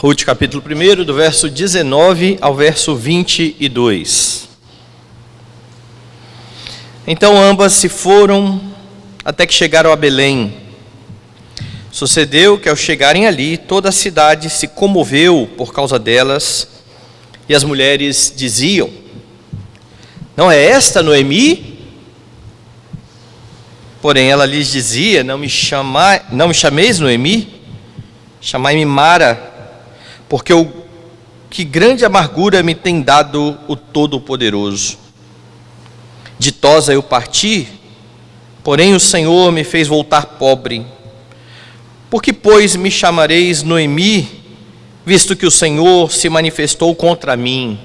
Ruth capítulo 1, do verso 19 ao verso 22. Então ambas se foram até que chegaram a Belém. Sucedeu que ao chegarem ali, toda a cidade se comoveu por causa delas, e as mulheres diziam: não é esta Noemi? Porém ela lhes dizia: não me chameis Noemi, chamai-me Mara, porque que grande amargura me tem dado o Todo-Poderoso. Ditosa eu parti, porém o Senhor me fez voltar pobre. Por que, pois, me chamareis Noemi, visto que o Senhor se manifestou contra mim,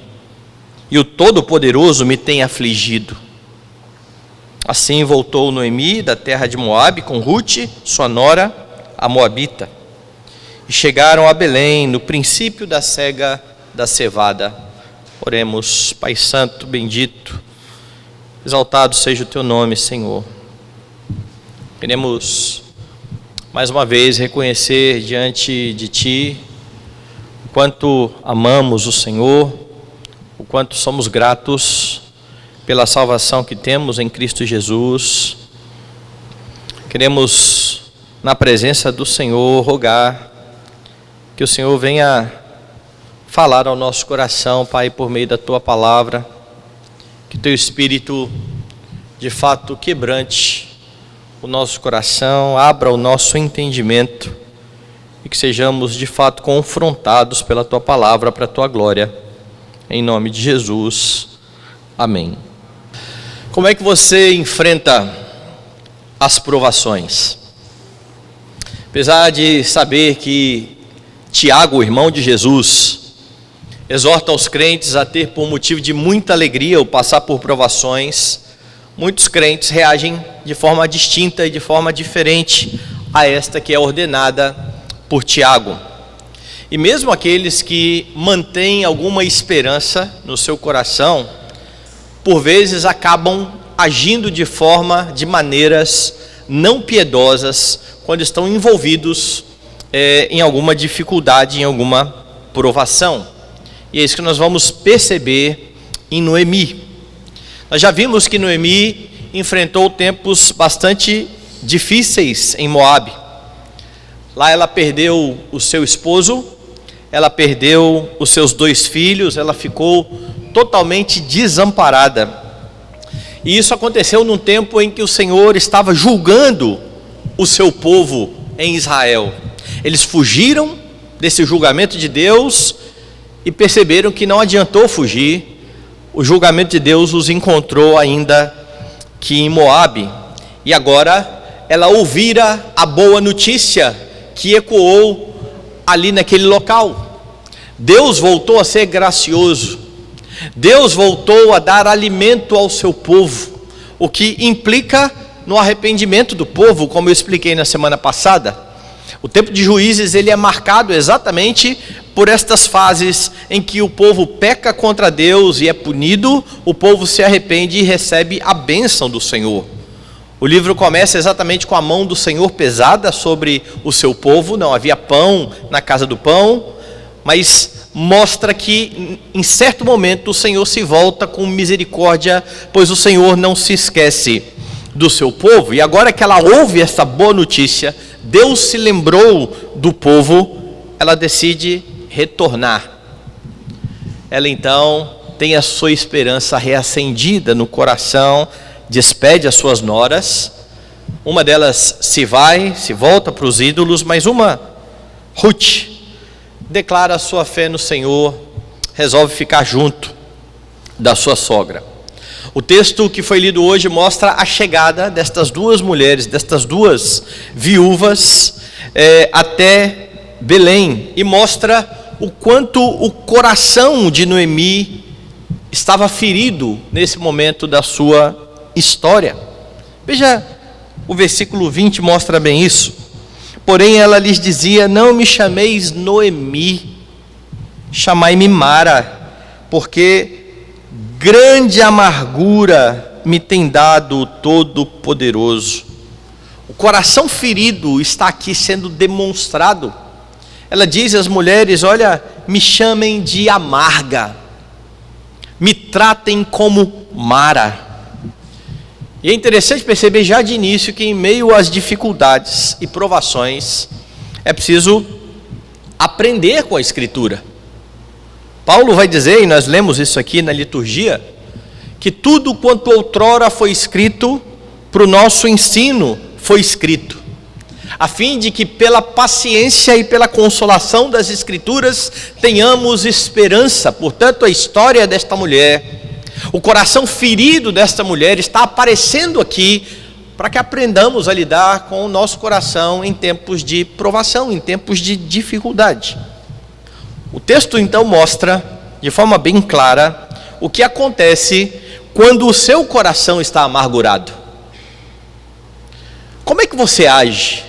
e o Todo-Poderoso me tem afligido? Assim voltou Noemi da terra de Moabe com Ruth, sua nora, a moabita. E chegaram a Belém, no princípio da cega da cevada. Oremos. Pai Santo, bendito, exaltado seja o teu nome, Senhor. Queremos mais uma vez reconhecer diante de ti o quanto amamos o Senhor, o quanto somos gratos pela salvação que temos em Cristo Jesus. Queremos, na presença do Senhor, rogar que o Senhor venha falar ao nosso coração, Pai, por meio da Tua palavra, que Teu Espírito, de fato, quebrante o nosso coração, abra o nosso entendimento, e que sejamos, de fato, confrontados pela Tua palavra, para a Tua glória, em nome de Jesus, amém. Como é que você enfrenta as provações? Apesar de saber que Tiago, irmão de Jesus, exorta os crentes a ter por motivo de muita alegria o passar por provações, muitos crentes reagem de forma distinta e de forma diferente a esta que é ordenada por Tiago. E mesmo aqueles que mantêm alguma esperança no seu coração, por vezes acabam agindo de maneiras não piedosas quando estão envolvidos em alguma dificuldade, em alguma provação. E é isso que nós vamos perceber em Noemi. Nós já vimos que Noemi enfrentou tempos bastante difíceis em Moabe. Lá ela perdeu o seu esposo, ela perdeu os seus 2 filhos, ela ficou totalmente desamparada. E isso aconteceu num tempo em que o Senhor estava julgando o seu povo em Israel. Eles fugiram desse julgamento de Deus e perceberam que não adiantou fugir. O julgamento de Deus os encontrou ainda que em Moabe. E agora ela ouvira a boa notícia que ecoou ali naquele local. Deus voltou a ser gracioso. Deus voltou a dar alimento ao seu povo, o que implica no arrependimento do povo, como eu expliquei na semana passada. O tempo de Juízes ele é marcado exatamente por estas fases em que o povo peca contra Deus e é punido, o povo se arrepende e recebe a bênção do Senhor. O livro começa exatamente com a mão do Senhor pesada sobre o seu povo, não havia pão na casa do pão, mas mostra que em certo momento o Senhor se volta com misericórdia, pois o Senhor não se esquece do seu povo. E agora que ela ouve essa boa notícia, Deus se lembrou do povo, ela decide retornar. Ela então tem a sua esperança reacendida no coração, despede as suas noras. Uma delas se volta para os ídolos, mas uma, Ruth, declara a sua fé no Senhor, resolve ficar junto da sua sogra. O texto que foi lido hoje mostra a chegada destas 2 mulheres, destas 2 viúvas até Belém, e mostra o quanto o coração de Noemi estava ferido nesse momento da sua história. Veja, o versículo 20 mostra bem isso. Porém ela lhes dizia: não me chameis Noemi, chamai-me Mara, porque grande amargura me tem dado o Todo-Poderoso. O coração ferido está aqui sendo demonstrado Ela diz às mulheres: olha, me chamem de amarga, me tratem como Mara. E é interessante perceber já de início que em meio às dificuldades e provações é preciso aprender com a Escritura. Paulo vai dizer, e nós lemos isso aqui na liturgia, que tudo quanto outrora foi escrito para o nosso ensino foi escrito, a fim de que pela paciência e pela consolação das Escrituras tenhamos esperança. Portanto, a história desta mulher, o coração ferido desta mulher está aparecendo aqui para que aprendamos a lidar com o nosso coração em tempos de provação, em tempos de dificuldade. O texto então mostra de forma bem clara o que acontece quando o seu coração está amargurado. Como é que você age?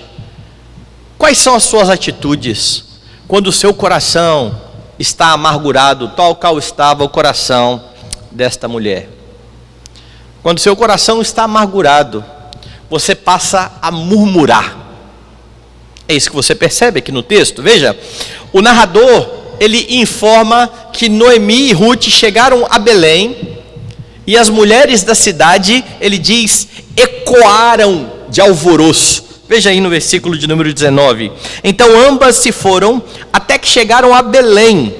Quais são as suas atitudes quando o seu coração está amargurado, tal qual estava o coração desta mulher? Quando o seu coração está amargurado, você passa a murmurar. É isso que você percebe aqui no texto. Veja, o narrador, ele informa que Noemi e Ruth chegaram a Belém, e as mulheres da cidade, ele diz, ecoaram de alvoroço. Veja aí no versículo de número 19. Então ambas se foram até que chegaram a Belém.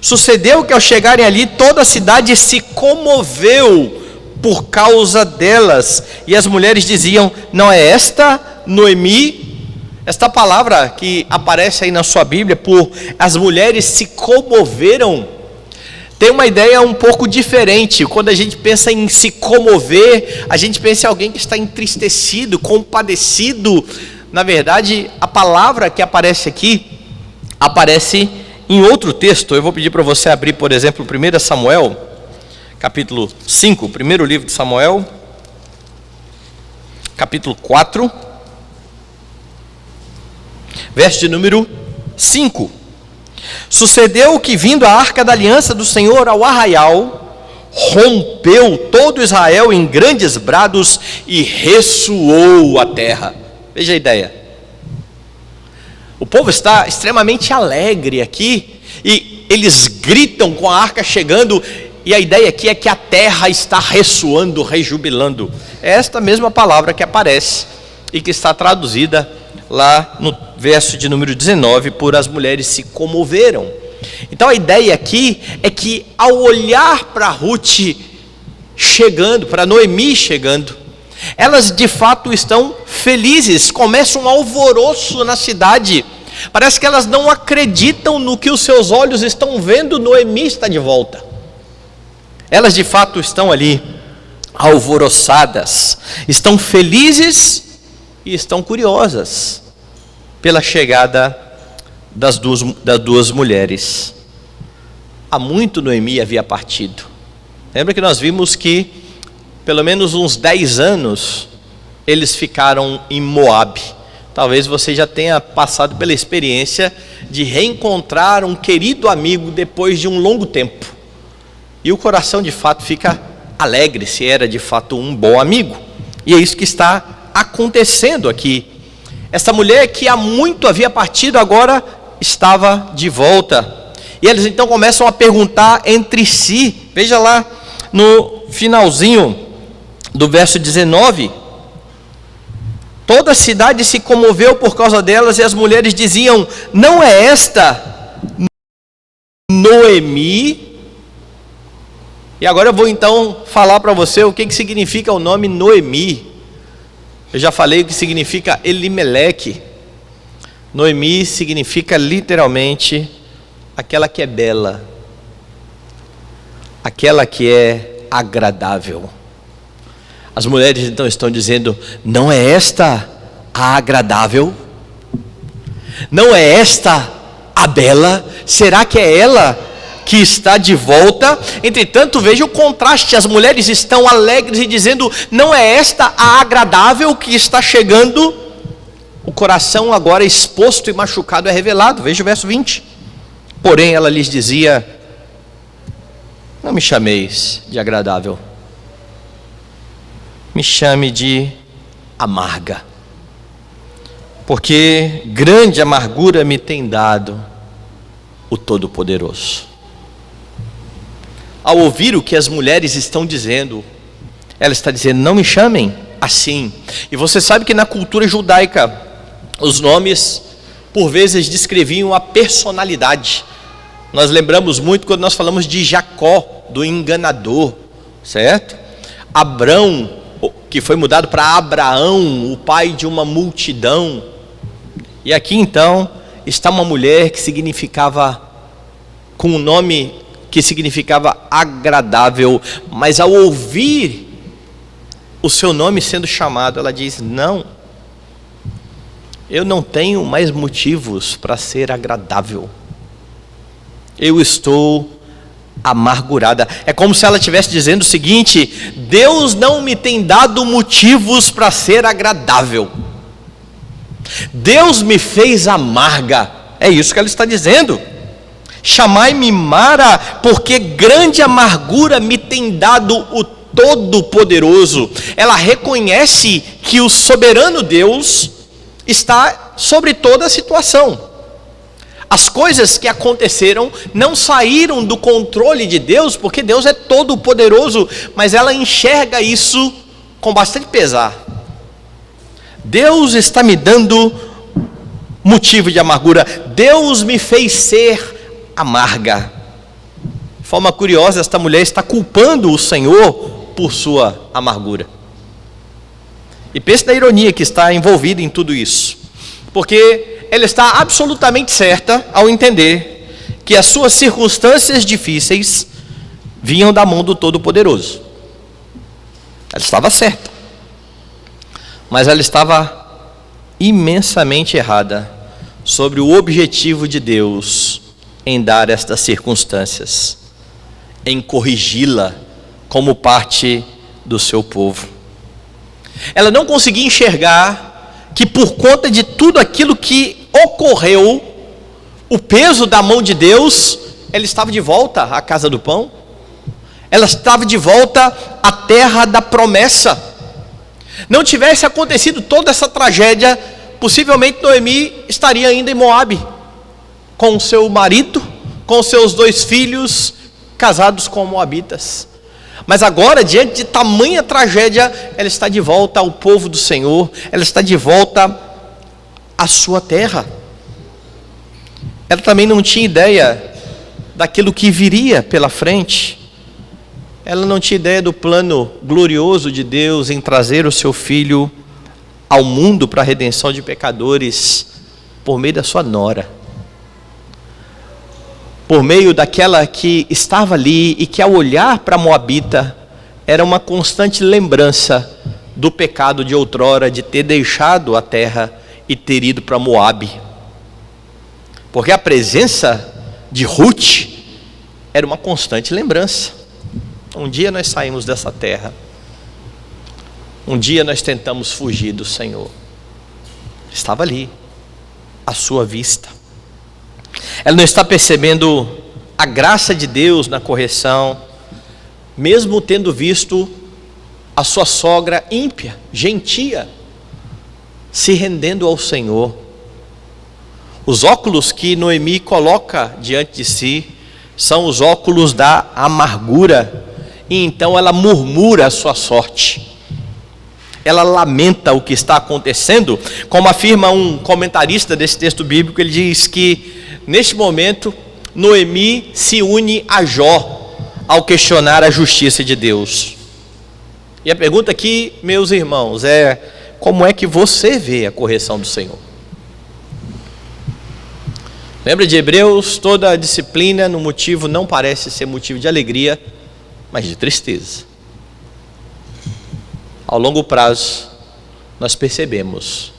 Sucedeu que ao chegarem ali, toda a cidade se comoveu por causa delas. E as mulheres diziam: não é esta Noemi? Esta palavra que aparece aí na sua Bíblia, por as mulheres se comoveram, tem uma ideia um pouco diferente. Quando a gente pensa em se comover, a gente pensa em alguém que está entristecido, compadecido. Na verdade, a palavra que aparece aqui, aparece em outro texto. Eu vou pedir para você abrir, por exemplo, 1 Samuel, capítulo 5, primeiro livro de Samuel, capítulo 4, verso de número 5. Sucedeu que, vindo a arca da aliança do Senhor ao arraial, rompeu todo Israel em grandes brados e ressoou a terra. Veja a ideia. O povo está extremamente alegre aqui, e eles gritam com a arca chegando, e a ideia aqui é que a terra está ressoando, rejubilando. É esta mesma palavra que aparece e que está traduzida lá no verso de número 19, por as mulheres se comoveram. Então a ideia aqui é que ao olhar para Ruth chegando, para Noemi chegando, elas de fato estão felizes, começa um alvoroço na cidade. Parece que elas não acreditam no que os seus olhos estão vendo. Noemi está de volta. Elas de fato estão ali alvoroçadas, estão felizes e estão curiosas pela chegada das duas mulheres. Há muito Noemi havia partido. Lembra que nós vimos que pelo menos uns 10 anos eles ficaram em Moabe. Talvez você já tenha passado pela experiência de reencontrar um querido amigo depois de um longo tempo. E o coração de fato fica alegre se era de fato um bom amigo. E é isso que está acontecendo aqui. Essa mulher que há muito havia partido, agora estava de volta. E eles então começam a perguntar entre si. Veja lá no finalzinho do verso 19. Toda a cidade se comoveu por causa delas, e as mulheres diziam: não é esta Noemi? E agora eu vou então falar para você o que significa o nome Noemi. Eu já falei o que significa Elimeleque. Noemi significa literalmente aquela que é bela, aquela que é agradável. As mulheres então estão dizendo: não é esta a agradável? Não é esta a bela? Será que é ela que está de volta? Entretanto, veja o contraste. As mulheres estão alegres e dizendo: não é esta a agradável que está chegando? O coração agora exposto e machucado é revelado. Veja o verso 20. Porém ela lhes dizia: não me chameis de agradável, me chame de amarga, porque grande amargura me tem dado o Todo-Poderoso. Ao ouvir o que as mulheres estão dizendo, ela está dizendo: não me chamem assim. E você sabe que na cultura judaica, os nomes por vezes descreviam a personalidade. Nós lembramos muito quando nós falamos de Jacó, do enganador, certo? Abrão, que foi mudado para Abraão, o pai de uma multidão. E aqui então está uma mulher que significava, com um nome que significava agradável, mas ao ouvir o seu nome sendo chamado, ela diz: não, eu não tenho mais motivos para ser agradável, eu estou amargurada. É como se ela estivesse dizendo o seguinte: Deus não me tem dado motivos para ser agradável, Deus me fez amarga. É isso que ela está dizendo. Chamai-me Mara, porque grande amargura me tem dado o Todo-Poderoso. Ela reconhece que o soberano Deus está sobre toda a situação. As coisas que aconteceram não saíram do controle de Deus, porque Deus é todo-poderoso, mas ela enxerga isso com bastante pesar. Deus está me dando motivo de amargura, Deus me fez ser amarga. De forma curiosa, esta mulher está culpando o Senhor por sua amargura. E pense na ironia que está envolvida em tudo isso, porque ela está absolutamente certa ao entender que as suas circunstâncias difíceis vinham da mão do Todo-Poderoso. Ela estava certa, mas ela estava imensamente errada sobre o objetivo de Deus em dar estas circunstâncias, em corrigi-la como parte do seu povo. Ela não conseguia enxergar que por conta de tudo aquilo que ocorreu, o peso da mão de Deus, ela estava de volta à casa do pão, ela estava de volta à terra da promessa. Não tivesse acontecido toda essa tragédia, possivelmente Noemi estaria ainda em Moabe, com seu marido, com seus 2 filhos, casados com moabitas. Mas agora, diante de tamanha tragédia, ela está de volta ao povo do Senhor, ela está de volta à sua terra. Ela também não tinha ideia daquilo que viria pela frente. Ela não tinha ideia do plano glorioso de Deus em trazer o seu filho ao mundo para a redenção de pecadores por meio da sua nora, por meio daquela que estava ali e que, ao olhar para Moabita, era uma constante lembrança do pecado de outrora, de ter deixado a terra e ter ido para Moabe. Porque a presença de Ruth era uma constante lembrança. Um dia nós saímos dessa terra, um dia nós tentamos fugir do Senhor, estava ali, à sua vista. Ela não está percebendo a graça de Deus na correção, mesmo tendo visto a sua sogra ímpia, gentia, se rendendo ao Senhor. Os óculos que Noemi coloca diante de si são os óculos da amargura, e então ela murmura a sua sorte. Ela lamenta o que está acontecendo, como afirma um comentarista desse texto bíblico. Ele diz que neste momento Noemi se une a Jó ao questionar a justiça de Deus. E a pergunta aqui, meus irmãos, é: como é que você vê a correção do Senhor? Lembra de Hebreus? Toda a disciplina no motivo não parece ser motivo de alegria, mas de tristeza. Ao longo prazo, nós percebemos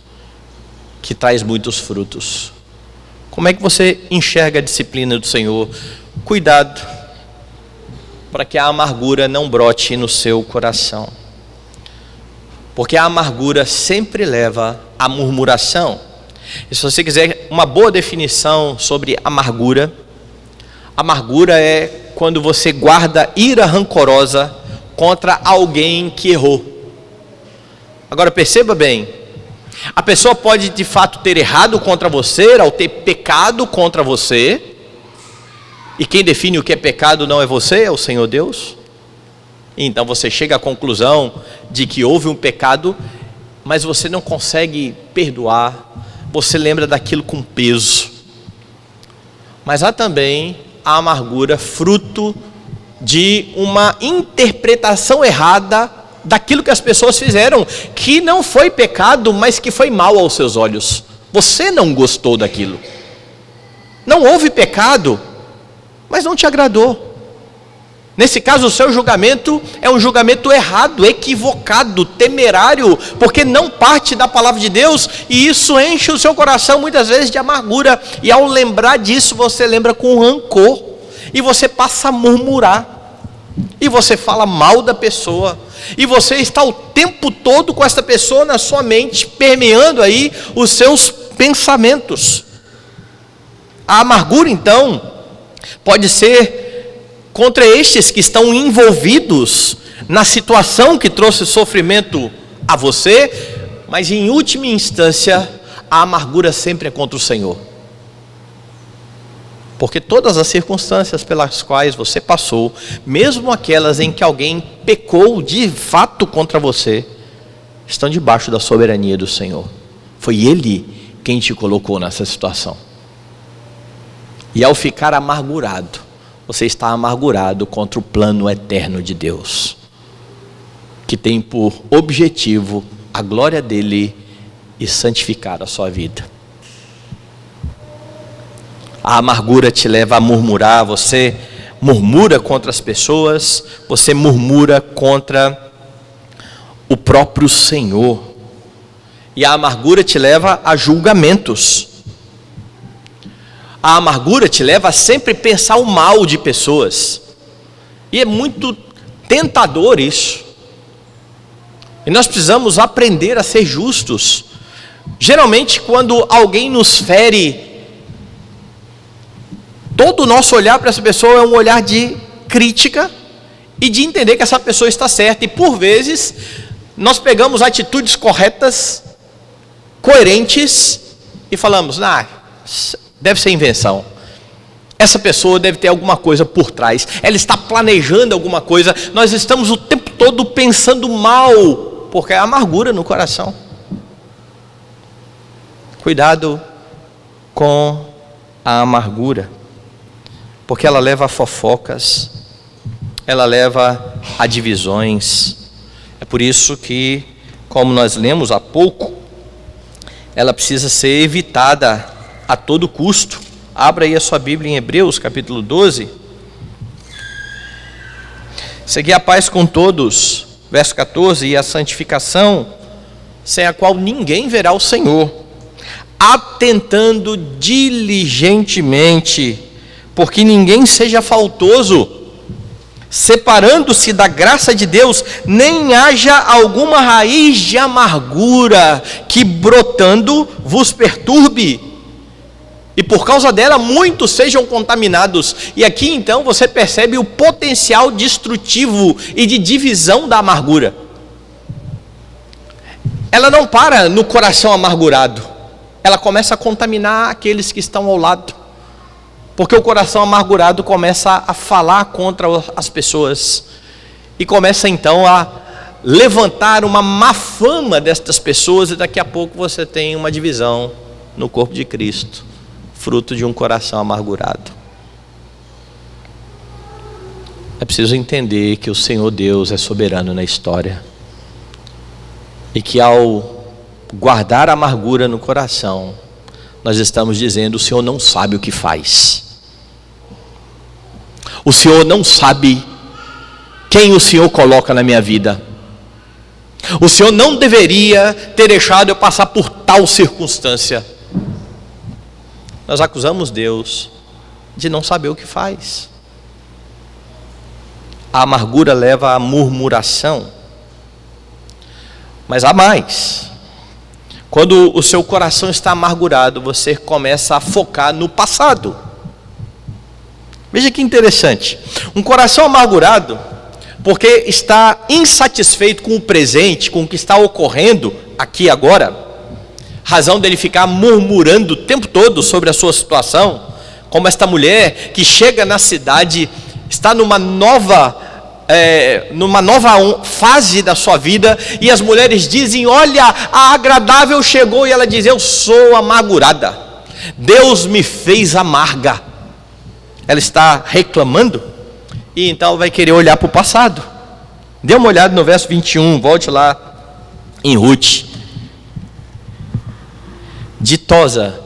que traz muitos frutos. Como é que você enxerga a disciplina do Senhor? Cuidado, para que a amargura não brote no seu coração. Porque a amargura sempre leva à murmuração. E se você quiser uma boa definição sobre amargura, amargura é quando você guarda ira rancorosa contra alguém que errou. Agora perceba bem, A pessoa pode de fato ter errado contra você, ou ter pecado contra você, e quem define o que é pecado não é você, é o Senhor Deus. Então você chega à conclusão de que houve um pecado, mas você não consegue perdoar, você lembra daquilo com peso. Mas há também a amargura fruto de uma interpretação errada daquilo que as pessoas fizeram, que não foi pecado, mas que foi mal aos seus olhos. Você não gostou daquilo. Não houve pecado, mas não te agradou. Nesse caso, o seu julgamento é um julgamento errado, equivocado, temerário, porque não parte da palavra de Deus, e isso enche o seu coração muitas vezes de amargura, e ao lembrar disso, você lembra com rancor, e você passa a murmurar, e você fala mal da pessoa, e você está o tempo todo com essa pessoa na sua mente, permeando aí os seus pensamentos. A amargura, então, pode ser contra estes que estão envolvidos na situação que trouxe sofrimento a você, mas em última instância, a amargura sempre é contra o Senhor. Porque todas as circunstâncias pelas quais você passou, mesmo aquelas em que alguém pecou de fato contra você, estão debaixo da soberania do Senhor. Foi Ele quem te colocou nessa situação. E ao ficar amargurado, você está amargurado contra o plano eterno de Deus, que tem por objetivo a glória dele e santificar a sua vida. A amargura te leva a murmurar, você murmura contra as pessoas, você murmura contra o próprio Senhor. E a amargura te leva a julgamentos. A amargura te leva a sempre pensar o mal de pessoas. E é muito tentador isso. E nós precisamos aprender a ser justos. Geralmente, quando alguém nos fere, todo o nosso olhar para essa pessoa é um olhar de crítica e de entender que essa pessoa está certa. E por vezes, nós pegamos atitudes corretas, coerentes, e falamos, deve ser invenção. Essa pessoa deve ter alguma coisa por trás. Ela está planejando alguma coisa. Nós estamos o tempo todo pensando mal, porque é amargura no coração. Cuidado com a amargura, porque ela leva a fofocas, ela leva a divisões. É por isso que, como nós lemos há pouco, ela precisa ser evitada a todo custo. Abra aí a sua Bíblia em Hebreus capítulo 12. Segui a paz com todos, verso 14, e a santificação, sem a qual ninguém verá o Senhor, atentando diligentemente, porque ninguém seja faltoso, separando-se da graça de Deus, nem haja alguma raiz de amargura que brotando vos perturbe, e por causa dela muitos sejam contaminados. E aqui então você percebe o potencial destrutivo e de divisão da amargura. Ela não para no coração amargurado, ela começa a contaminar aqueles que estão ao lado, porque o coração amargurado começa a falar contra as pessoas, e começa então a levantar uma má fama destas pessoas, e daqui a pouco você tem uma divisão no corpo de Cristo, fruto de um coração amargurado. É preciso entender que o Senhor Deus é soberano na história, e que ao guardar a amargura no coração, nós estamos dizendo: o Senhor não sabe o que faz, o Senhor não sabe quem o Senhor coloca na minha vida, o Senhor não deveria ter deixado eu passar por tal circunstância. Nós acusamos Deus de não saber o que faz. A amargura leva à murmuração. Mas há mais. Quando o seu coração está amargurado, você começa a focar no passado. Veja que interessante. Um coração amargurado, porque está insatisfeito com o presente, com o que está ocorrendo aqui agora, razão dele ficar murmurando o tempo todo sobre a sua situação, como esta mulher que chega na cidade, está numa nova fase da sua vida, e as mulheres dizem: olha, a agradável chegou, e ela diz: eu sou amargurada, Deus me fez amarga. Ela está reclamando, e então vai querer olhar para o passado. Dê uma olhada no verso 21, volte lá em Ruth. Ditosa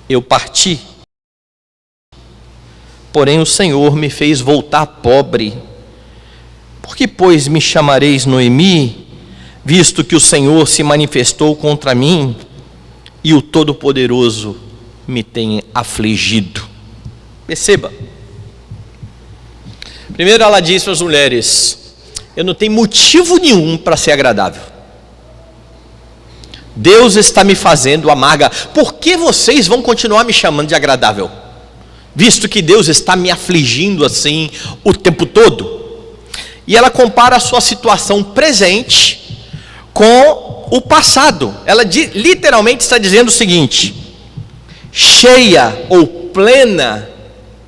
eu parti, porém o Senhor me fez voltar pobre. Por que, pois, me chamareis Noemi, visto que o Senhor se manifestou contra mim e o Todo-Poderoso me tem afligido? Perceba. Primeiro ela diz para as mulheres: eu não tenho motivo nenhum para ser agradável. Deus está me fazendo amarga. Por que vocês vão continuar me chamando de agradável, visto que Deus está me afligindo assim o tempo todo? E ela compara a sua situação presente com o passado. Ela literalmente está dizendo o seguinte: cheia ou plena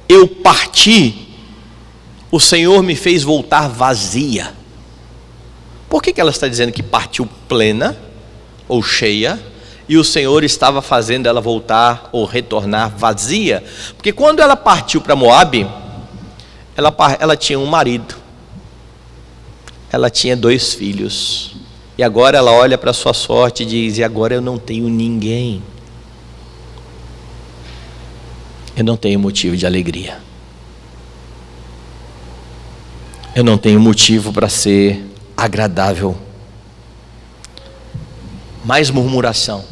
eu parti, o Senhor me fez voltar vazia. Por que ela está dizendo que partiu plena ou cheia, e o Senhor estava fazendo ela voltar ou retornar vazia? Porque quando ela partiu para Moabe, ela tinha um marido, ela tinha 2 filhos, e agora ela olha para a sua sorte e diz: e agora eu não tenho ninguém, eu não tenho motivo de alegria, eu não tenho motivo para ser agradável. Mais murmuração,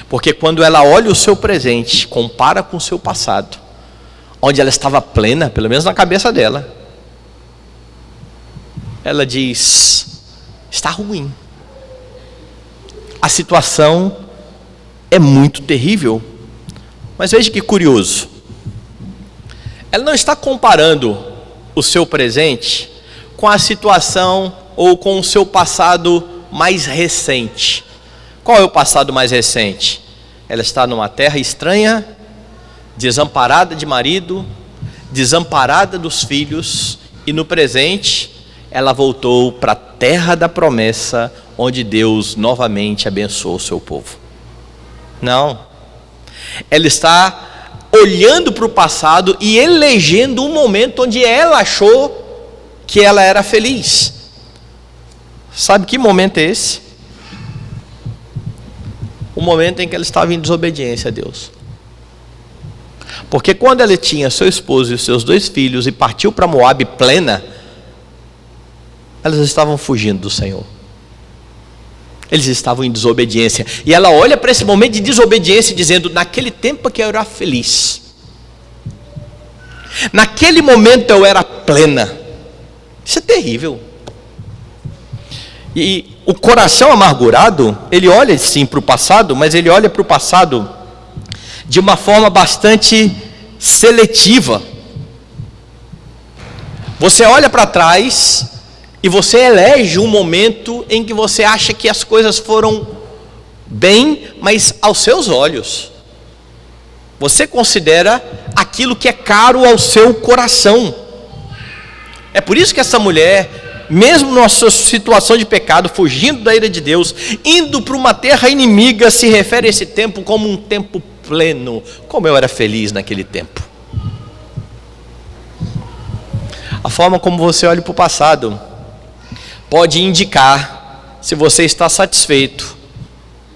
porque quando ela olha o seu presente, compara com o seu passado, onde ela estava plena, pelo menos na cabeça dela, ela diz: está ruim, a situação é muito terrível. Mas veja que curioso, ela não está comparando o seu presente com a situação ou com o seu passado mais recente. Qual é o passado mais recente? Ela está numa terra estranha, desamparada de marido, desamparada dos filhos, e no presente ela voltou para a terra da promessa, onde Deus novamente abençoou o seu povo. Não, ela está olhando para o passado e elegendo um momento onde ela achou que ela era feliz. Sabe que momento é esse? O momento em que ela estava em desobediência a Deus. Porque quando ela tinha seu esposo e os seus 2 filhos e partiu para Moabe plena, elas estavam fugindo do Senhor. Eles estavam em desobediência. E ela olha para esse momento de desobediência dizendo: naquele tempo que eu era feliz, naquele momento eu era plena. Isso é terrível. E o coração amargurado, ele olha sim para o passado, mas ele olha para o passado de uma forma bastante seletiva. Você olha para trás e você elege um momento em que você acha que as coisas foram bem, mas aos seus olhos você considera aquilo que é caro ao seu coração. É por isso que essa mulher, mesmo na sua situação de pecado, fugindo da ira de Deus, indo para uma terra inimiga, se refere a esse tempo como um tempo pleno. Como eu era feliz naquele tempo. A forma como você olha para o passado pode indicar se você está satisfeito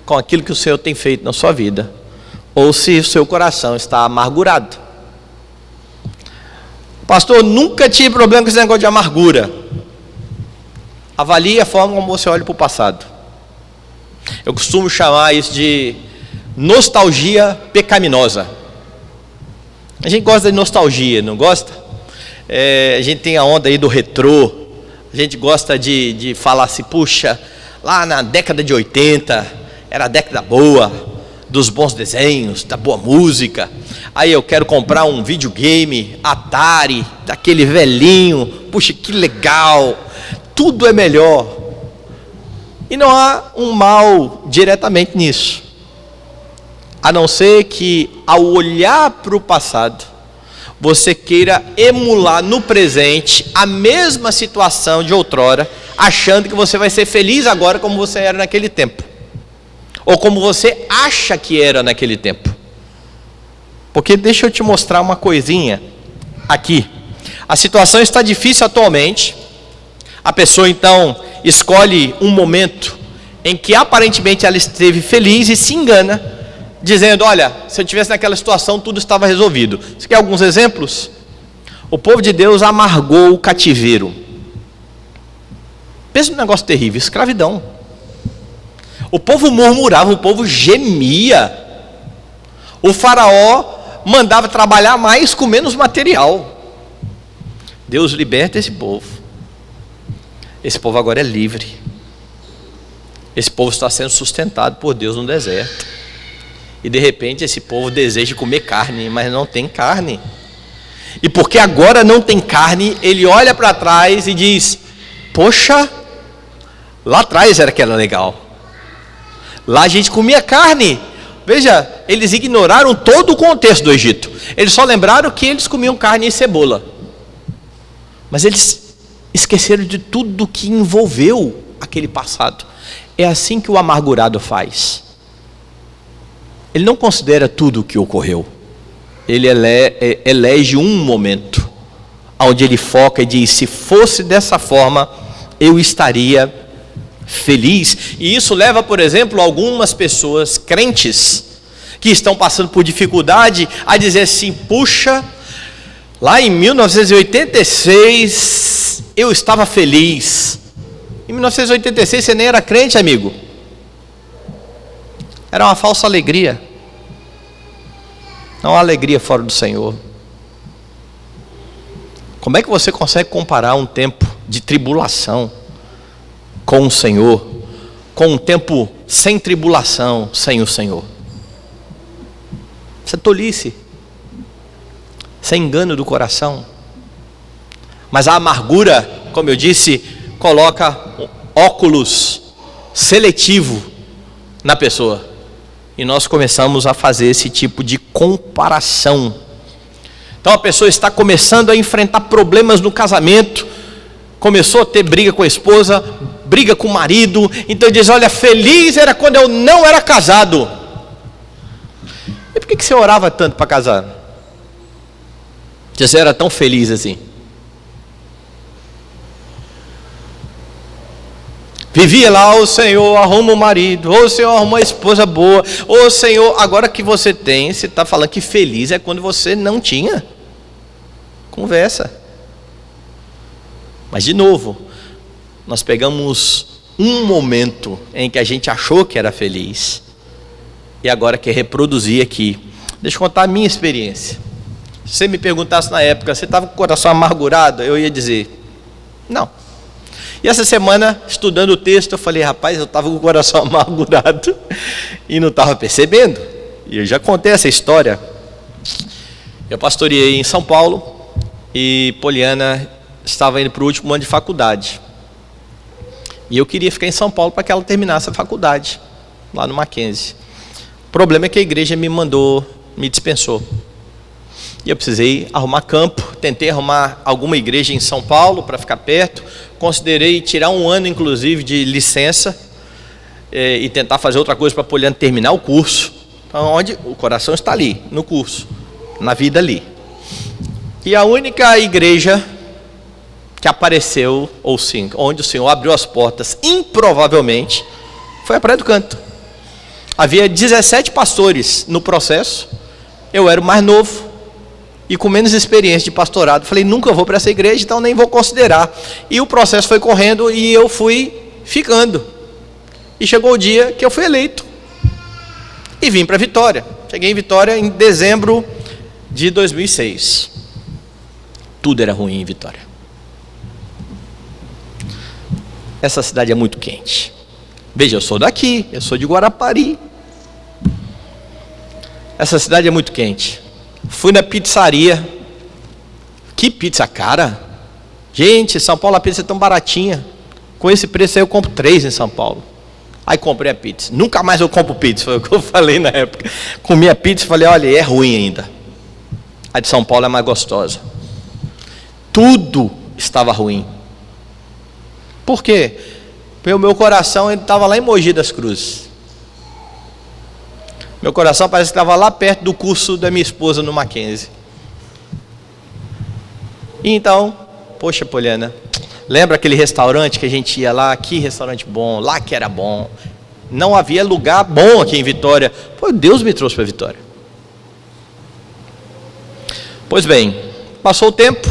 com aquilo que o Senhor tem feito na sua vida, ou se o seu coração está amargurado. Pastor, nunca tive problema com esse negócio de amargura. Avalie a forma como você olha para o passado. Eu costumo chamar isso de nostalgia pecaminosa. A gente gosta de nostalgia, não gosta? A gente tem a onda aí do retrô. A gente gosta de falar assim: puxa, lá na década de 80 era a década boa, dos bons desenhos, da boa música. Aí eu quero comprar um videogame Atari, daquele velhinho. Puxa, que legal, tudo é melhor. E não há um mal diretamente nisso, a não ser que ao olhar para o passado, você queira emular no presente a mesma situação de outrora, achando que você vai ser feliz agora como você era naquele tempo, ou como você acha que era naquele tempo. Porque deixa eu te mostrar uma coisinha aqui. A situação está difícil atualmente, a pessoa então escolhe um momento em que aparentemente ela esteve feliz e se engana, dizendo: olha, se eu estivesse naquela situação tudo estava resolvido. Você quer alguns exemplos? O povo de Deus amargou o cativeiro. Pensa num negócio terrível, escravidão. O povo murmurava, o povo gemia. O faraó mandava trabalhar mais com menos material. Deus liberta esse povo. Esse povo agora é livre. Esse povo está sendo sustentado por Deus no deserto. E de repente esse povo deseja comer carne, mas não tem carne. E porque agora não tem carne, ele olha para trás e diz: poxa, lá atrás era que era legal. Lá a gente comia carne. Veja, eles ignoraram todo o contexto do Egito. Eles só lembraram que eles comiam carne e cebola. Mas eles esqueceram de tudo que envolveu aquele passado. É assim que o amargurado faz. Ele não considera tudo o que ocorreu. Ele elege um momento, onde ele foca e diz: se fosse dessa forma, eu estaria feliz. E isso leva, por exemplo, algumas pessoas crentes, que estão passando por dificuldade, a dizer assim: puxa, lá em 1986, eu estava feliz. Em 1986 você nem era crente, amigo. Era uma falsa alegria. Não há alegria fora do Senhor. Como é que você consegue comparar um tempo de tribulação com o Senhor, com um tempo sem tribulação sem o Senhor? Isso é tolice. Isso é engano do coração. Mas a amargura, como eu disse, coloca óculos seletivo na pessoa. E nós começamos a fazer esse tipo de comparação. Então a pessoa está começando a enfrentar problemas no casamento, começou a ter briga com a esposa, briga com o marido, então diz: olha, feliz era quando eu não era casado. E por que você orava tanto para casar? Você era tão feliz assim? Vivia lá: o Senhor arruma um marido, o Senhor arruma uma esposa boa, o Senhor, agora que você tem, você está falando que feliz é quando você não tinha. Conversa. Mas de novo, nós pegamos um momento em que a gente achou que era feliz, e agora quer reproduzir aqui. Deixa eu contar a minha experiência. Se você me perguntasse na época: você estava com o coração amargurado? Eu ia dizer: não. E essa semana, estudando o texto, eu falei: rapaz, eu estava com o coração amargurado e não estava percebendo. E eu já contei essa história. Eu pastoreei em São Paulo e Poliana estava indo para o último ano de faculdade. E eu queria ficar em São Paulo para que ela terminasse a faculdade, lá no Mackenzie. O problema é que a igreja me dispensou. E eu precisei arrumar campo, tentei arrumar alguma igreja em São Paulo para ficar perto, considerei tirar um ano inclusive de licença e tentar fazer outra coisa para a Poliana terminar o curso. Então onde o coração está ali, no curso, na vida ali. E a única igreja que apareceu, ou sim, onde o Senhor abriu as portas, improvavelmente, foi a Praia do Canto. Havia 17 pastores no processo, eu era o mais novo, e com menos experiência de pastorado. Falei: nunca vou para essa igreja, então nem vou considerar. E o processo foi correndo e eu fui ficando. E chegou o dia que eu fui eleito. E vim para Vitória. Cheguei em Vitória em dezembro de 2006. Tudo era ruim em Vitória. Essa cidade é muito quente. Veja, eu sou daqui, eu sou de Guarapari. Essa cidade é muito quente. Fui na pizzaria. Que pizza cara! Gente, São Paulo a pizza é tão baratinha. Com esse preço aí eu compro 3 em São Paulo. Aí comprei a pizza. Nunca mais eu compro pizza, foi o que eu falei na época. Comi a pizza e falei, olha, é ruim ainda. A de São Paulo é mais gostosa. Tudo estava ruim. Por quê? Porque o meu coração estava lá em Mogi das Cruzes. Meu coração parece que estava lá perto do curso da minha esposa no Mackenzie. E então, poxa, Poliana, lembra aquele restaurante que a gente ia lá? Que restaurante bom, lá que era bom. Não havia lugar bom aqui em Vitória. Pô, Deus me trouxe para Vitória. Pois bem, passou o tempo,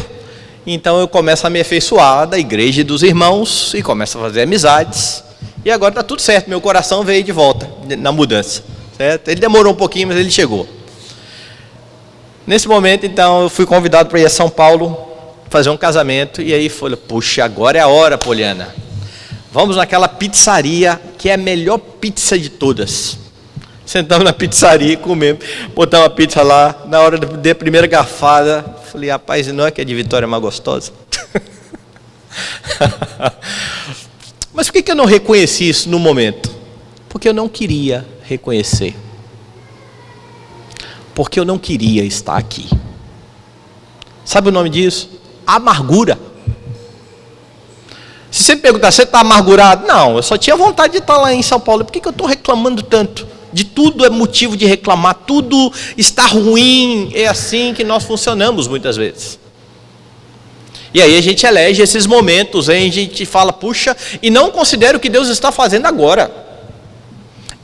então eu começo a me afeiçoar da igreja e dos irmãos e começo a fazer amizades. E agora está tudo certo, meu coração veio de volta na mudança. Certo? Ele demorou um pouquinho, mas ele chegou. Nesse momento, então, eu fui convidado para ir a São Paulo fazer um casamento. E aí falei, puxa, agora é a hora, Poliana. Vamos naquela pizzaria que é a melhor pizza de todas. Sentamos na pizzaria e comemos. Botamos a pizza lá. Na hora da primeira garfada, falei, rapaz, não é que a de Vitória é mais gostosa? Mas por que eu não reconheci isso no momento? Porque eu não queria reconhecer. Porque eu não queria estar aqui. Sabe o nome disso? Amargura. Se você me perguntar, você está amargurado? Não, eu só tinha vontade de estar lá em São Paulo. Por que eu estou reclamando tanto? De tudo é motivo de reclamar, tudo está ruim. É assim que nós funcionamos muitas vezes. E aí a gente elege esses momentos, hein? A gente fala, puxa, e não considera o que Deus está fazendo agora.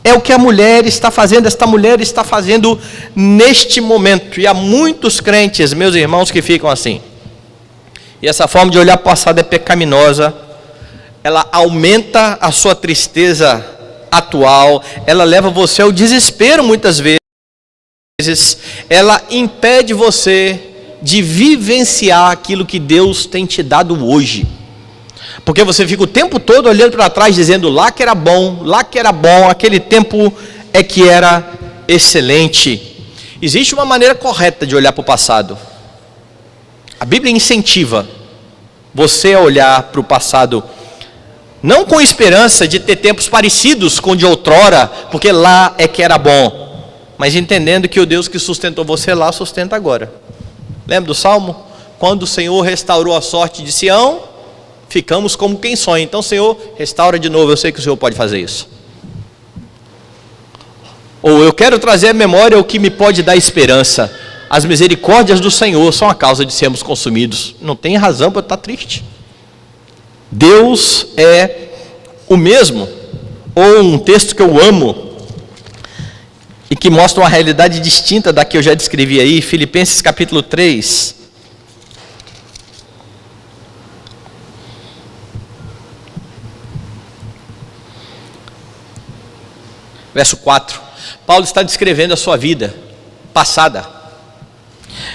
É o que a mulher está fazendo, esta mulher está fazendo neste momento. E há muitos crentes, meus irmãos, que ficam assim. E essa forma de olhar para o passado é pecaminosa. Ela aumenta a sua tristeza atual. Ela leva você ao desespero muitas vezes. Ela impede você de vivenciar aquilo que Deus tem te dado hoje. Porque você fica o tempo todo olhando para trás, dizendo, lá que era bom, aquele tempo é que era excelente. Existe uma maneira correta de olhar para o passado. A Bíblia incentiva você a olhar para o passado, não com esperança de ter tempos parecidos com o de outrora, porque lá é que era bom, mas entendendo que o Deus que sustentou você lá, sustenta agora. Lembra do Salmo? Quando o Senhor restaurou a sorte de Sião, ficamos como quem sonha. Então, Senhor, restaura de novo. Eu sei que o Senhor pode fazer isso. Ou eu quero trazer à memória o que me pode dar esperança. As misericórdias do Senhor são a causa de sermos consumidos. Não tem razão para estar triste. Deus é o mesmo. Ou um texto que eu amo e que mostra uma realidade distinta da que eu já descrevi aí, Filipenses capítulo 3. Verso 4, Paulo está descrevendo a sua vida passada.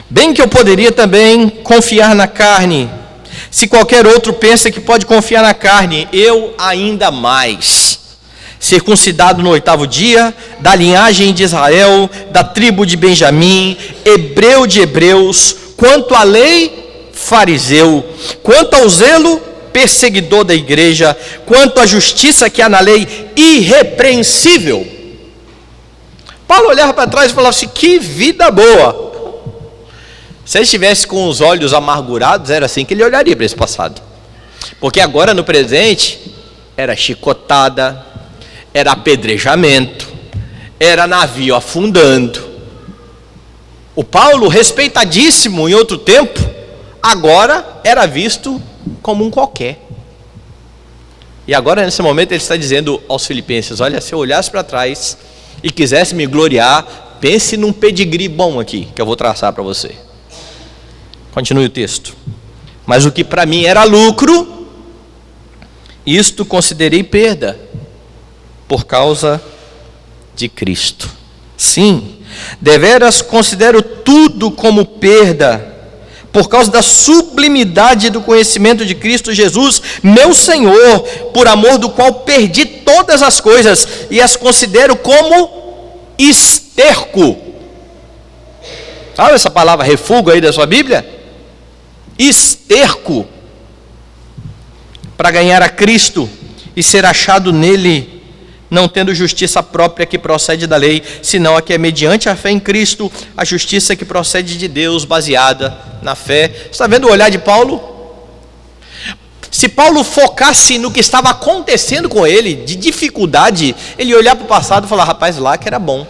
Bem que eu poderia também confiar na carne. Se qualquer outro pensa que pode confiar na carne, eu ainda mais. Circuncidado no 8º dia, da linhagem de Israel, da tribo de Benjamim, hebreu de hebreus, quanto à lei, fariseu, quanto ao zelo, perseguidor da igreja, quanto à justiça que há na lei, irrepreensível. Paulo olhava para trás e falava assim, que vida boa. Se ele estivesse com os olhos amargurados, era assim que ele olharia para esse passado. Porque agora no presente, era chicotada, era apedrejamento, era navio afundando. O Paulo, respeitadíssimo em outro tempo, agora era visto como um qualquer. E agora nesse momento ele está dizendo aos filipenses, olha, se eu olhasse para trás e quisesse me gloriar, pense num pedigree bom aqui, que eu vou traçar para você. Continue o texto. Mas o que para mim era lucro, isto considerei perda, por causa de Cristo. Sim, deveras considero tudo como perda, por causa da sublimidade do conhecimento de Cristo Jesus, meu Senhor, por amor do qual perdi todas as coisas e as considero como esterco. Sabe essa palavra refúgio aí da sua Bíblia? Esterco. Para ganhar a Cristo e ser achado nele, não tendo justiça própria que procede da lei, senão a que é mediante a fé em Cristo, a justiça que procede de Deus, baseada na fé. Você está vendo o olhar de Paulo? Se Paulo focasse no que estava acontecendo com ele, de dificuldade, ele ia olhar para o passado e falar, rapaz, lá que era bom.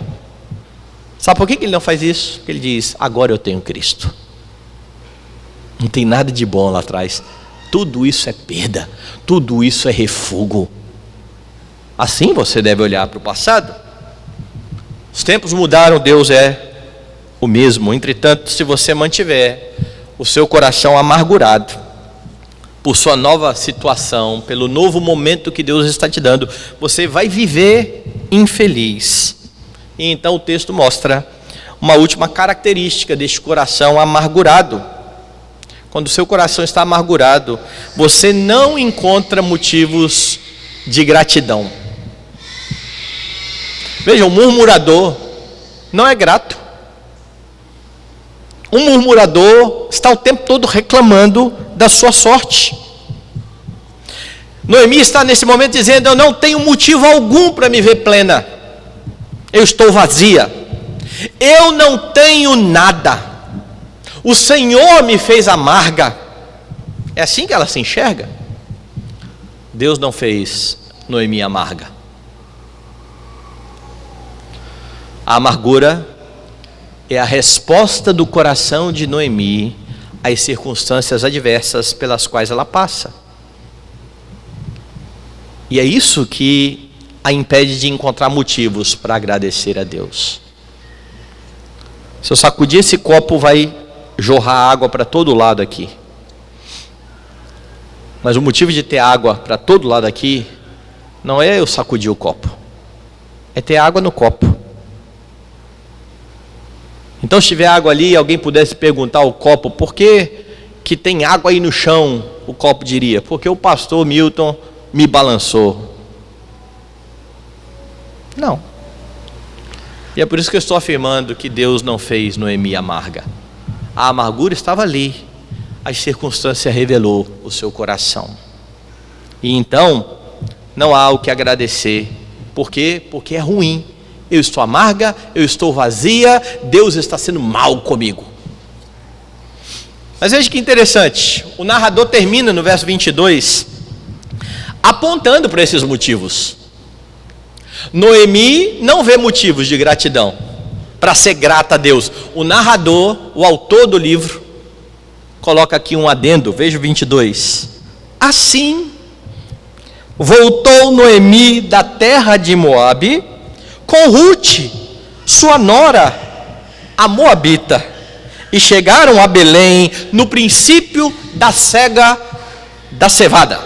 Sabe por que ele não faz isso? Porque ele diz, agora eu tenho Cristo. Não tem nada de bom lá atrás. Tudo isso é perda, tudo isso é refúgio. Assim você deve olhar para o passado. Os tempos mudaram, Deus é o mesmo. Entretanto, se você mantiver o seu coração amargurado por sua nova situação, pelo novo momento que Deus está te dando, você vai viver infeliz. E então o texto mostra uma última característica deste coração amargurado. Quando o seu coração está amargurado, você não encontra motivos de gratidão. Veja, um murmurador não é grato. Um murmurador está o tempo todo reclamando da sua sorte. Noemi está nesse momento dizendo, eu não tenho motivo algum para me ver plena. Eu estou vazia. Eu não tenho nada. O Senhor me fez amarga. É assim que ela se enxerga. Deus não fez Noemi amarga. A amargura é a resposta do coração de Noemi às circunstâncias adversas pelas quais ela passa. E é isso que a impede de encontrar motivos para agradecer a Deus. Se eu sacudir esse copo, vai jorrar água para todo lado aqui. Mas o motivo de ter água para todo lado aqui não é eu sacudir o copo, é ter água no copo. Então, se tiver água ali e alguém pudesse perguntar ao copo, por que tem água aí no chão? O copo diria, porque o pastor Milton me balançou. Não. E é por isso que eu estou afirmando que Deus não fez Noemi amarga. A amargura estava ali, a circunstância revelou o seu coração. E então, não há o que agradecer. Por quê? Porque é ruim. Eu estou amarga, eu estou vazia, Deus está sendo mal comigo. Mas veja que interessante, o narrador termina no verso 22, apontando para esses motivos. Noemi não vê motivos de gratidão, para ser grata a Deus. O narrador, o autor do livro, coloca aqui um adendo, veja o 22. Assim, voltou Noemi da terra de Moabe, com Rute, sua nora, a moabita, e chegaram a Belém no princípio da cega da cevada.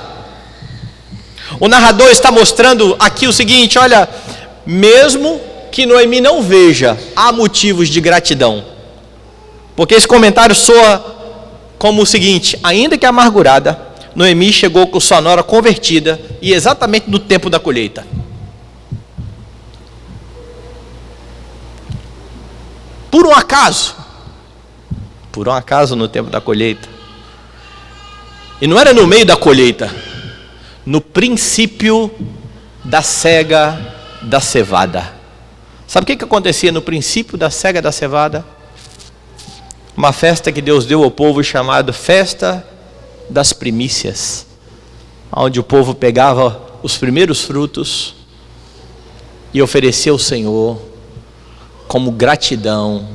O narrador está mostrando aqui o seguinte, olha, mesmo que Noemi não veja, há motivos de gratidão, porque esse comentário soa como o seguinte, ainda que amargurada, Noemi chegou com sua nora convertida, e exatamente no tempo da colheita. Por um acaso no tempo da colheita. E não era no meio da colheita, no princípio da cega da cevada. Sabe o que acontecia no princípio da cega da cevada? Uma festa que Deus deu ao povo chamada Festa das Primícias, onde o povo pegava os primeiros frutos e oferecia ao Senhor como gratidão,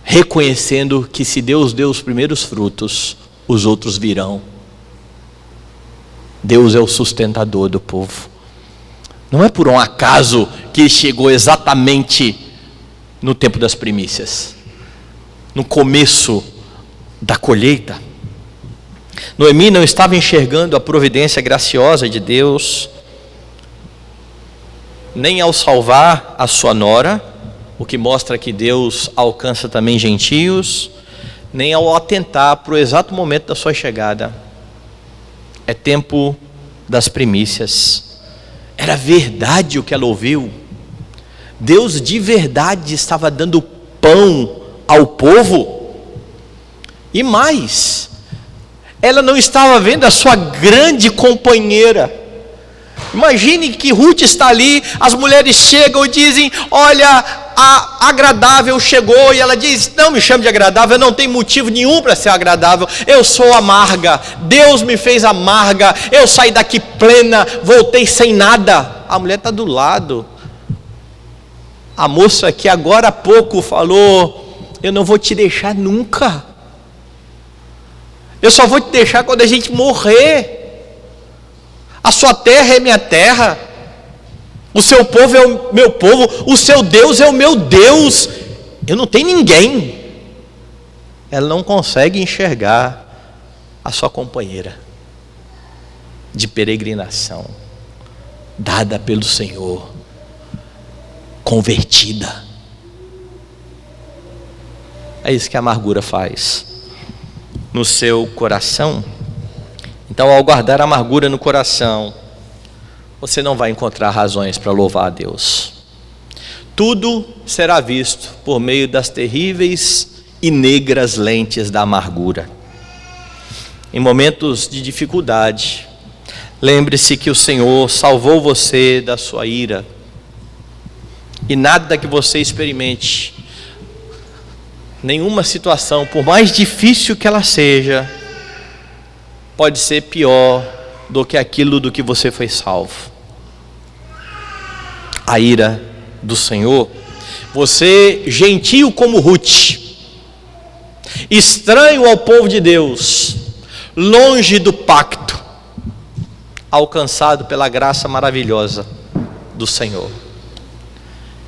reconhecendo que se Deus deu os primeiros frutos, os outros virão. Deus é o sustentador do povo. Não é por um acaso que chegou exatamente no tempo das primícias, no começo da colheita. Noemi não estava enxergando a providência graciosa de Deus, nem ao salvar a sua nora, o que mostra que Deus alcança também gentios, nem ao atentar para o exato momento da sua chegada. É tempo das primícias. Era verdade o que ela ouviu. Deus de verdade estava dando pão ao povo. E mais, ela não estava vendo a sua grande companheira, Imagine que Ruth está ali, as mulheres chegam e dizem: olha, a agradável chegou, e ela diz: não me chame de agradável, eu não tenho motivo nenhum para ser agradável, eu sou amarga, Deus me fez amarga, eu saí daqui plena, voltei sem nada. A mulher está do lado. A moça que agora há pouco falou: eu não vou te deixar nunca, eu só vou te deixar quando a gente morrer. A sua terra é minha terra, o seu povo é o meu povo, o seu Deus é o meu Deus, eu não tenho ninguém. Ela não consegue enxergar a sua companheira de peregrinação, dada pelo Senhor, convertida. É isso que a amargura faz no seu coração. Então, ao guardar a amargura no coração, você não vai encontrar razões para louvar a Deus. Tudo será visto por meio das terríveis e negras lentes da amargura. Em momentos de dificuldade, lembre-se que o Senhor salvou você da sua ira. E nada que você experimente, nenhuma situação, por mais difícil que ela seja, pode ser pior do que aquilo do que você foi salvo. A ira do Senhor. Você, gentio como Ruth, estranho ao povo de Deus, longe do pacto, alcançado pela graça maravilhosa do Senhor,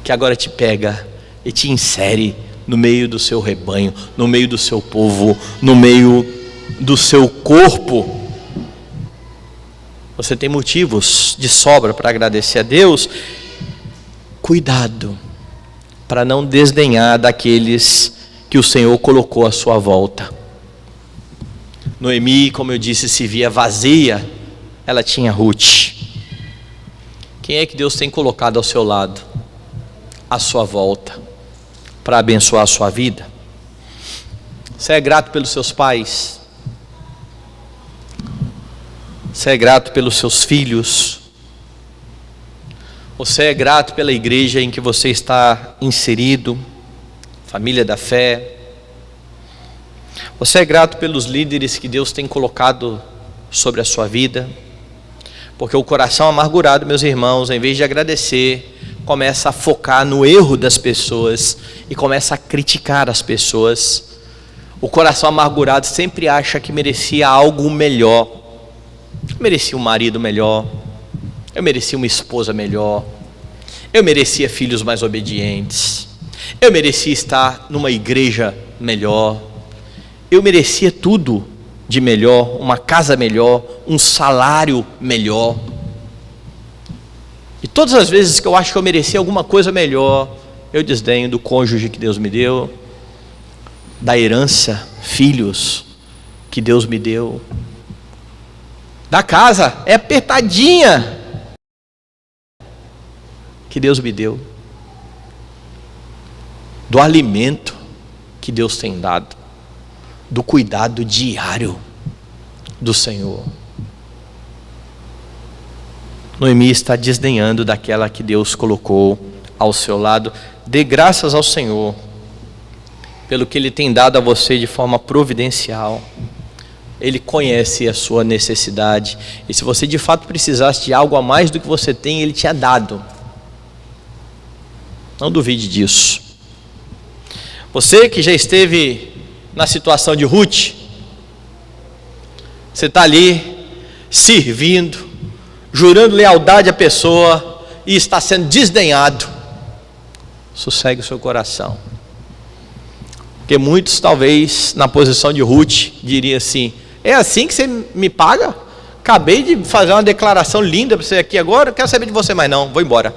que agora te pega e te insere no meio do seu rebanho, no meio do seu povo, no meio do seu corpo. Você tem motivos de sobra para agradecer a Deus. Cuidado para não desdenhar daqueles que o Senhor colocou à sua volta. Noemi, como eu disse, se via vazia, ela tinha Ruth. Quem é que Deus tem colocado ao seu lado, à sua volta, para abençoar a sua vida? Você é grato pelos seus pais? Você é grato pelos seus filhos? Você é grato pela igreja em que você está inserido, família da fé? Você é grato pelos líderes que Deus tem colocado sobre a sua vida? Porque o coração amargurado, meus irmãos, em vez de agradecer, começa a focar no erro das pessoas e começa a criticar as pessoas. O coração amargurado sempre acha que merecia algo melhor. Eu merecia um marido melhor, eu merecia uma esposa melhor, eu merecia filhos mais obedientes, eu merecia estar numa igreja melhor, eu merecia tudo de melhor, uma casa melhor, um salário melhor. E todas as vezes que eu acho que eu merecia alguma coisa melhor, eu desdenho do cônjuge que Deus me deu, da herança, filhos que Deus me deu, da casa é apertadinha que Deus me deu, do alimento que Deus tem dado, do cuidado diário do Senhor. Noemi está desdenhando daquela que Deus colocou ao seu lado. Dê graças ao Senhor pelo que Ele tem dado a você de forma providencial. Ele conhece a sua necessidade, e se você de fato precisasse de algo a mais do que você tem, Ele tinha dado. Não duvide disso. Você que já esteve na situação de Ruth, você está ali servindo, jurando lealdade à pessoa e está sendo desdenhado. Sossegue o seu coração, porque muitos talvez na posição de Ruth diriam assim: é assim que você me paga? Acabei de fazer uma declaração linda para você aqui agora, não quero saber de você mais não, vou embora.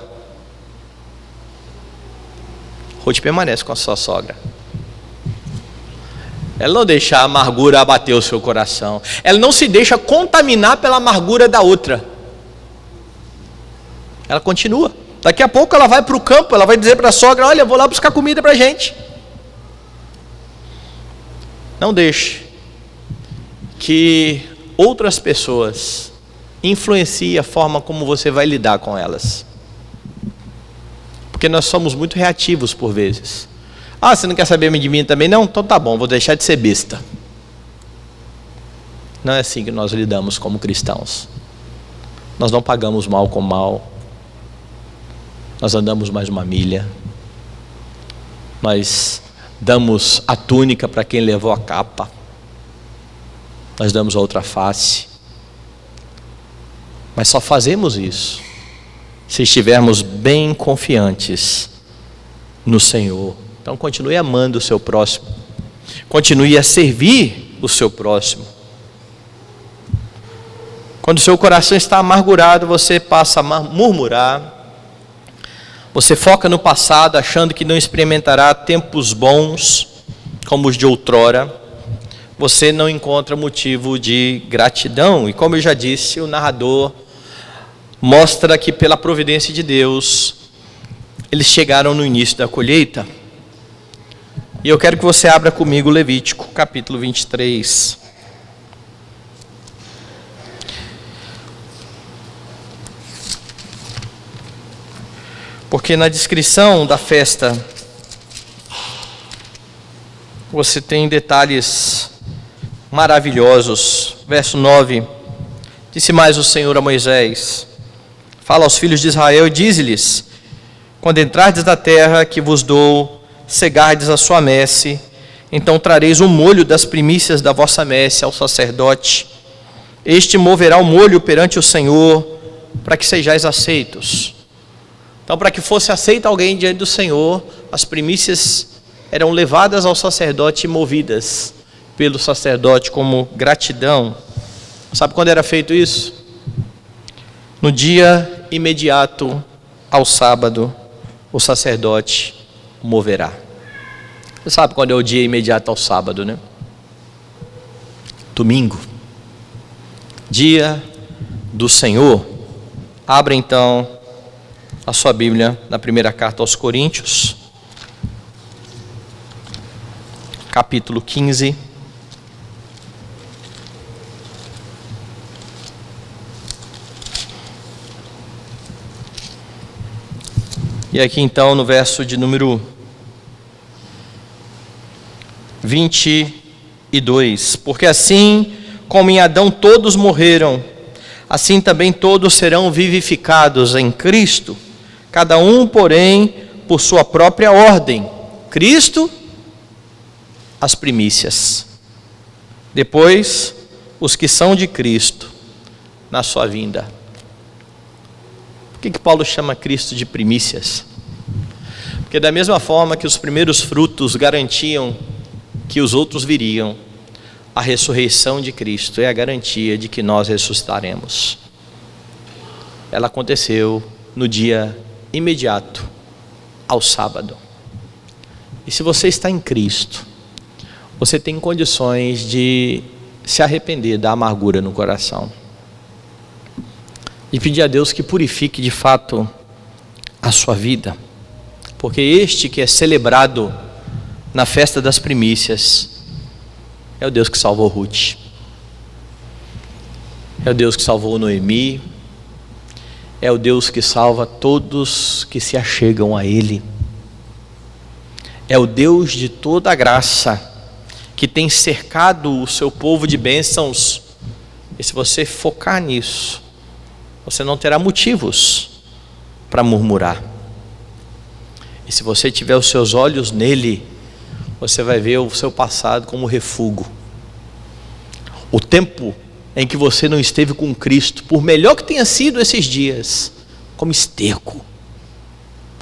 Ruth permanece com a sua sogra. Ela não deixa a amargura abater o seu coração. Ela não se deixa contaminar pela amargura da outra. Ela continua. Daqui a pouco ela vai para o campo, ela vai dizer para a sogra: olha, eu vou lá buscar comida para a gente. Não deixe que outras pessoas influencia a forma como você vai lidar com elas. Porque nós somos muito reativos por vezes. Ah, você não quer saber de mim também? Não? Então tá bom, vou deixar de ser besta. Não é assim que nós lidamos como cristãos. Nós não pagamos mal com mal. Nós andamos mais uma milha. Nós damos a túnica para quem levou a capa. Nós damos a outra face. Mas só fazemos isso se estivermos bem confiantes no Senhor. Então continue amando o seu próximo. Continue a servir o seu próximo. Quando o seu coração está amargurado, você passa a murmurar. Você foca no passado, achando que não experimentará tempos bons como os de outrora. Você não encontra motivo de gratidão. E como eu já disse, o narrador mostra que pela providência de Deus, eles chegaram no início da colheita. E eu quero que você abra comigo Levítico, capítulo 23. Porque na descrição da festa, você tem detalhes maravilhosos. Verso 9, disse mais o Senhor a Moisés: fala aos filhos de Israel e dize-lhes: quando entrardes na terra que vos dou, cegardes a sua messe, então trareis o molho das primícias da vossa messe ao sacerdote. Este moverá o molho perante o Senhor, para que sejais aceitos. Então, para que fosse aceito alguém diante do Senhor, as primícias eram levadas ao sacerdote e movidas pelo sacerdote como gratidão. Sabe quando era feito isso? No dia imediato ao sábado, o sacerdote moverá. Você sabe quando é o dia imediato ao sábado, né? Domingo. Dia do Senhor. Abra então a sua Bíblia na primeira carta aos Coríntios, capítulo 15. E aqui então no verso de número 22. Porque assim como em Adão todos morreram, assim também todos serão vivificados em Cristo. Cada um, porém, por sua própria ordem. Cristo, as primícias. Depois, os que são de Cristo, na sua vinda. Por que Paulo chama Cristo de primícias? Porque da mesma forma que os primeiros frutos garantiam que os outros viriam, a ressurreição de Cristo é a garantia de que nós ressuscitaremos. Ela aconteceu no dia imediato ao sábado. E se você está em Cristo, você tem condições de se arrepender da amargura no coração e pedir a Deus que purifique de fato a sua vida, porque este que é celebrado na festa das primícias é o Deus que salvou Ruth, é o Deus que salvou Noemi, é o Deus que salva todos que se achegam a Ele. É o Deus de toda a graça, que tem cercado o seu povo de bênçãos. E se você focar nisso, você não terá motivos para murmurar. E se você tiver os seus olhos nele, você vai ver o seu passado como refúgio. O tempo em que você não esteve com Cristo, por melhor que tenha sido esses dias, como esterco.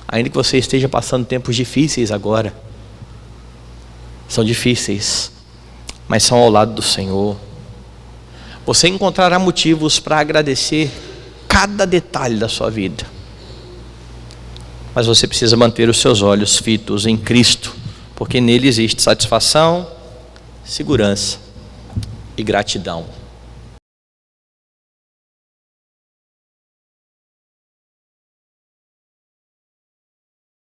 Ainda que você esteja passando tempos difíceis agora, são difíceis, mas são ao lado do Senhor. Você encontrará motivos para agradecer cada detalhe da sua vida, mas você precisa manter os seus olhos fitos em Cristo, porque nele existe satisfação, segurança e gratidão.